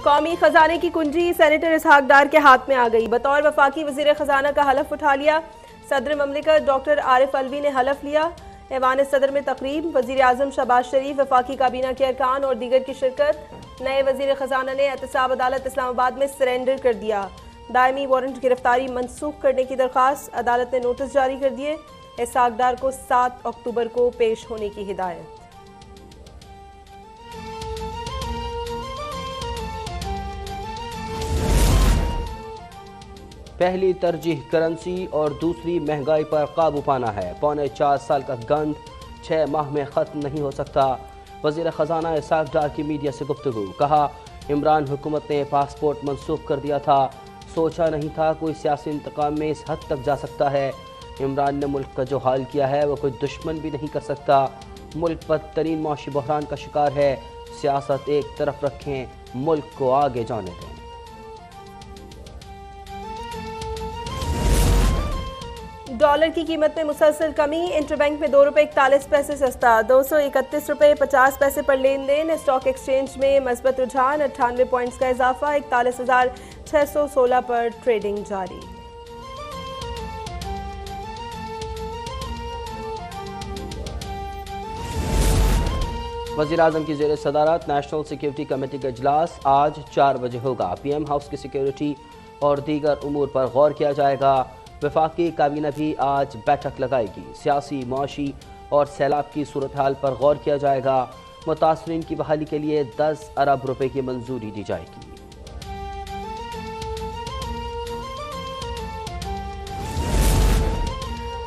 कौमी खजाने की कुंजी सेनेटर इसहाक डार के हाथ में आ गई। बतौर वफाकी वजीर खजाना का हलफ उठा लिया। सदर ममलिकत डॉक्टर आरिफ अलवी ने हलफ लिया। ऐवान सदर में तकरीब, वजीर आजम शहबाज शरीफ, वफाकी काबीना के अरकान और दीगर की शिरकत। नए वजीर खजाना ने एहतसाब अदालत इस्लामाबाद में सरेंडर कर दिया। दायमी वारंट गिरफ्तारी मनसूख करने की दरख्वास्त, अदालत ने नोटिस जारी कर दिए। इसहाक डार को 7 अक्टूबर को पेश होने की हिदायत। पहली तरजीह करेंसी और दूसरी महंगाई पर काबू पाना है। 4.25 साल का गंद 6 माह में ख़त्म नहीं हो सकता। वज़ीर ख़जाना इसहाक डार की मीडिया से गुफ्तगू, कहा इमरान हुकूमत ने पासपोर्ट मनसूख कर दिया था, सोचा नहीं था कोई सियासी इंतकाम में इस हद तक जा सकता है। इमरान ने मुल्क का जो हाल किया है वह कोई दुश्मन भी नहीं कर सकता। मुल्क बदतरीन मौशी बहरान का शिकार है। सियासत एक तरफ रखें, मुल्क को आगे जाने दें। डॉलर की कीमत में मुसलसल कमी, इंटरबैंक में ₹2.41 सस्ता, 231 रुपये 50 पैसे पर लेन देन। स्टॉक एक्सचेंज में मस्बत रुझान, 98 पॉइंट्स का इजाफा, 41,616 पर ट्रेडिंग जारी। वज़ीर आज़म की ज़ेर सदारत नेशनल सिक्योरिटी कमेटी का इजलास आज 4 बजे होगा। PM हाउस की सिक्योरिटी और दीगर उमूर पर गौर किया जाएगा। वफाकी काबीना भी आज बैठक लगाएगी। सियासी, मुआशी और सैलाब की सूरत हाल पर गौर किया जाएगा। मुतासरीन की बहाली के लिए 10 अरब रुपए की मंजूरी दी जाएगी।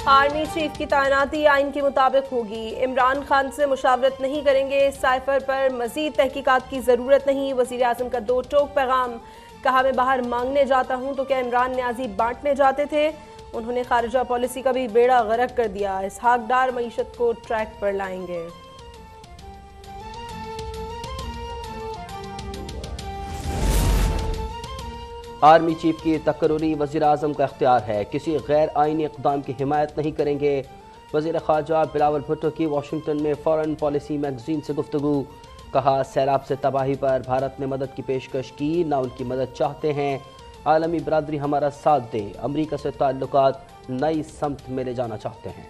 आर्मी चीफ की तैनाती आइन के मुताबिक होगी। इमरान खान से मुशावरत नहीं करेंगे। साइफर पर मजीद तहकीकात की जरूरत नहीं। वजीर आजम का 2 टोक पैगाम, कहा मैं बाहर मांगने जाता हूं तो क्या इमरान न्याजी बांटने जाते थे। उन्होंने खारिजा पॉलिसी का भी बेड़ा गर्क कर दिया। इसहाक डार मईशत को ट्रैक पर लाएंगे। आर्मी चीफ की तकर्री वज़ीर आज़म का इख्तियार है, किसी गैर आइनी इक़दाम की हिमायत नहीं करेंगे। वज़ीर ख़ारजा बिलावल भुट्टो की वाशिंगटन में फॉरेन पॉलिसी मैगजीन से गुफ्तगू, कहा सैलाब से तबाही पर भारत ने मदद की पेशकश की, ना उनकी मदद चाहते हैं। आलमी बरादरी हमारा साथ दे, अमरीका से ताल्लुकात नई समत में ले जाना चाहते हैं।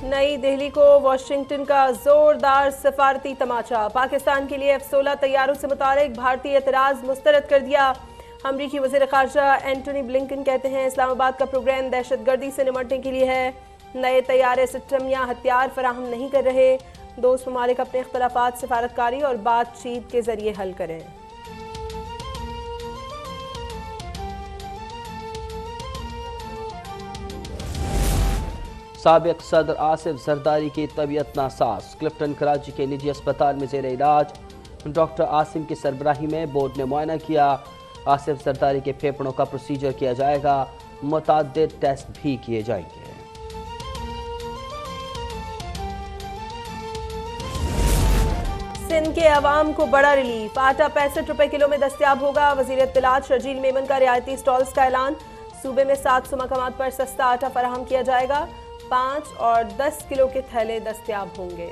नई दिल्ली को वाशिंगटन का जोरदार सफारती तमाचा, पाकिस्तान के लिए F-16 तैयारों से मुतालिक भारतीय एतराज़ मुस्तरद कर दिया। अमरीकी वज़ीर ख़ारजा एंटनी ब्लिंकन कहते हैं इस्लामाबाद का प्रोग्राम दहशतगर्दी से निपटने के लिए है। नए तैयारे, सिस्टम या हथियार फराहम नहीं कर रहे। दोस्त ममालिक अपने इख्तलाफात सफारतकारी और बातचीत के जरिए हल करें। साबिक सदर आसिफ जरदारी की तबीयत नासाज, क्लिफ्टन कराची के निजी अस्पताल में ज़ेर इलाज। डॉक्टर आसिम की सरबराही में बोर्ड ने मुआयना किया। आसिफ जरदारी के फेफड़ों का प्रोसीजर किया जाएगा। मुतअद्दिद टेस्ट भी किए जाएंगे। सिंध के अवाम को बड़ा रिलीफ, आटा 65 रुपए किलो में दस्तयाब होगा। वजीर इत्तलात शर्जील मेमन का रियायती स्टॉल्स का ऐलान। सूबे में 700 मकामात पर सस्ता आटा फराहम किया जाएगा। 5 और 10 किलो के थैले दस्तयाब होंगे।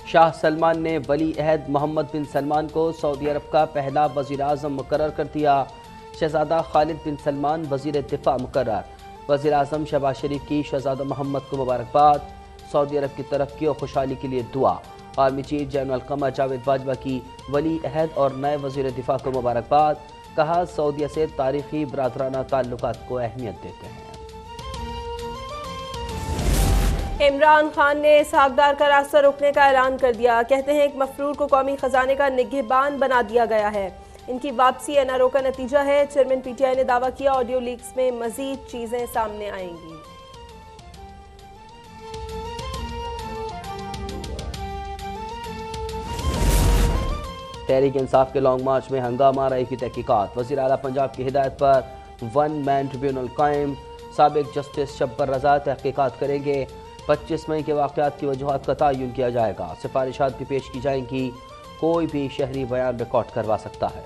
शाह सलमान ने वली अहद मोहम्मद बिन सलमान को सऊदी अरब का पहला वज़ीर आज़म मुकर्रर कर दिया। शहजादा खालिद बिन सलमान वज़ीर दिफा मुकर्रर। वज़ीर आज़म शहबाज शरीफ की शहजादा मोहम्मद को मुबारकबाद। सऊदी अरब की तरक्की और खुशहाली के लिए दुआ। Army chief general Qamar Javed Bajwa की वली अहद और नए वज़ीर दिफा को मुबारकबाद। कहा सऊदीया से तारीखी बरादराना ताल्लुकात को अहमियत देते हैं। इमरान खान ने इसहाक डार का रास्ता रोकने का ऐलान कर दिया। कहते हैं एक मफरूर को कौमी खजाने का निगहबान बना दिया गया है। इनकी वापसी एनआरओ का नतीजा है। चेयरमैन PTI ने दावा किया ऑडियो लीक्स में मजीद चीजें सामने आएंगी। तहरीक इंसाफ के लॉन्ग मार्च में हंगामा, रही की तहकीकात। वज़ीर आला पंजाब की हिदायत पर 1 मैन ट्रिब्यूनल कायम। साबिक जस्टिस शब्बर रजा तहकीकात करेंगे। 25 मई के वाक़यात की वजूहात का तयन किया जाएगा। सिफारिशात भी पेश की जाएंगी। कोई भी शहरी बयान रिकॉर्ड करवा सकता है।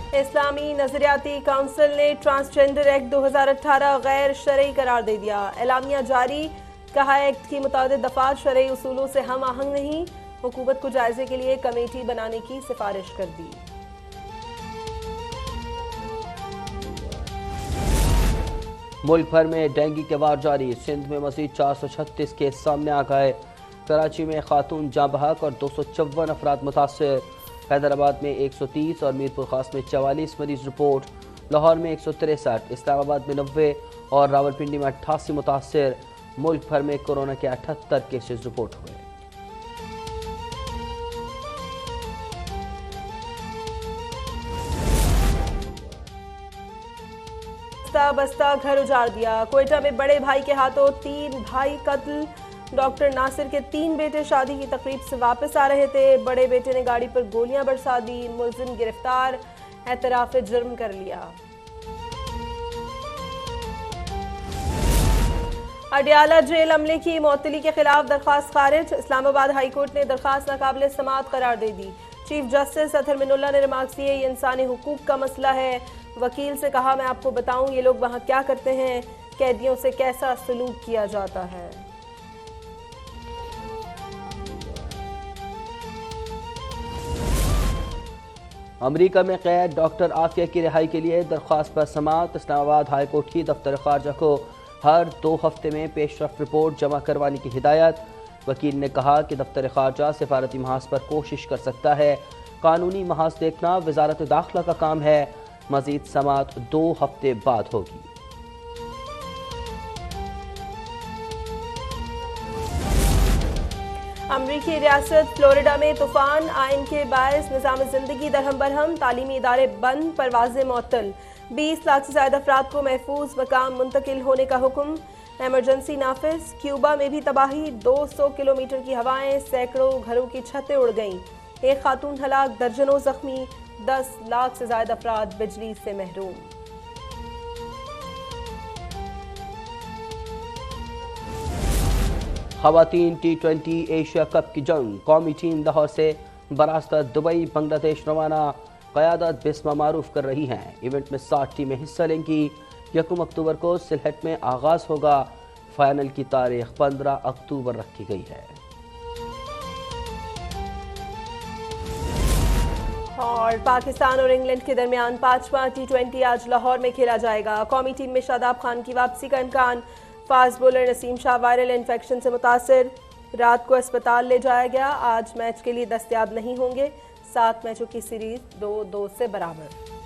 इस्लामी नजरियाती काउंसिल ने ट्रांसजेंडर एक्ट 2018 गैर शरई करार दे दिया। एलामिया जारी, कहा एक्ट की मुताबिक दफात शरई उसूलों से हम आहंग नहीं। हुकूमत को जायजे के लिए कमेटी बनाने की सिफारिश कर दी। मुल्क भर में डेंगू के वार जारी, सिंध में मजीद 436 केस सामने आ गए। कराची में खातून जाँ बहक और 254 अफराद मुतासर। हैदराबाद में 130 और मीरपुर खास में 44 मरीज रिपोर्ट। लाहौर में 163, इस्लामाबाद में 90 और रावलपिंडी में 88 मुतासर। मुल्क भर में कोरोना के 78 केसेस रिपोर्ट हुए। बस्ता घर उजाड़ दिया। कोयटा में बड़े भाई के हाथों 3 भाई कत्ल। डॉक्टर नासिर के 3 बेटे शादी की तकरीब से वापस आ रहे थे। बड़े बेटे ने गाड़ी पर गोलियां बरसा दी। मुलजिम गिरफ्तार, एतराफ जुर्म कर लिया। अडियाला जेल अमले की मुअत्तली के खिलाफ दरख्वास्त खारिज। इस्लामाबाद हाई कोर्ट ने दरख्वास्त नाकाबिले समाअत करार दे दी। चीफ जस्टिस अतहर मिनुल्लाह ने रिमार्क्स दिए, ये इंसानी हुकूक का मसला है। वकील से कहा, मैं आपको बताऊं ये लोग वहां क्या करते हैं, कैदियों से कैसा सलूक किया जाता है। अमेरिका में कैद डॉक्टर आफिया की रिहाई के लिए दरख्वास्त पर समाअत। इस्लामाबाद हाई कोर्ट की दफ्तर खारजा को हर 2 हफ्ते में पेशरफ रिपोर्ट जमा करवाने की हिदायत। वकील ने कहा कि दफ्तर खारजा सिफारती महाज पर कोशिश कर सकता है। कानूनी महाज देखना वजारत दाखिला का काम है। मजीद समाअत 2 हफ्ते बाद होगी। अमरीकी रियासत फ्लोरिडा में तूफान आइन के बायस निज़ाम ज़िंदगी दरहम बरहम। तालीमी इदारे बंद, परवाज़ें मुअत्तल। 20 लाख से ज़्यादा अफराद को महफूज मकाम मुंतकिल होने का हुक्म। एमरजेंसी नाफिज। क्यूबा में भी तबाही, 200 किलोमीटर की हवाएं, सैकड़ों घरों की छतें उड़ गईं। एक खातून हलाक, दर्जनों जख्मी। 10 लाख से ज़्यादा अफराद बिजली से महरूम। खवातीन T20 एशिया कप की जंग, कौमी टीम लाहौर से बरास्ता दुबई बांग्लादेश रवाना। क़यादत बिस्मा मारूफ कर रही हैं। इवेंट में 60 टीमें हिस्सा लेंगी। 1 अक्टूबर को सिलहट में आगाज होगा। फाइनल की तारीख 15 अक्टूबर रखी गई है। और पाकिस्तान और इंग्लैंड के दरमियान 5वां T20 आज लाहौर में खेला जाएगा। कौमी टीम में शादाब खान की वापसी का इम्कान। Fast bowler Naseem Shah viral infection से मुतासर, रात को अस्पताल ले जाया गया। आज मैच के लिए दस्तयाब नहीं होंगे। 7 मैचों की सीरीज 2-2 से बराबर।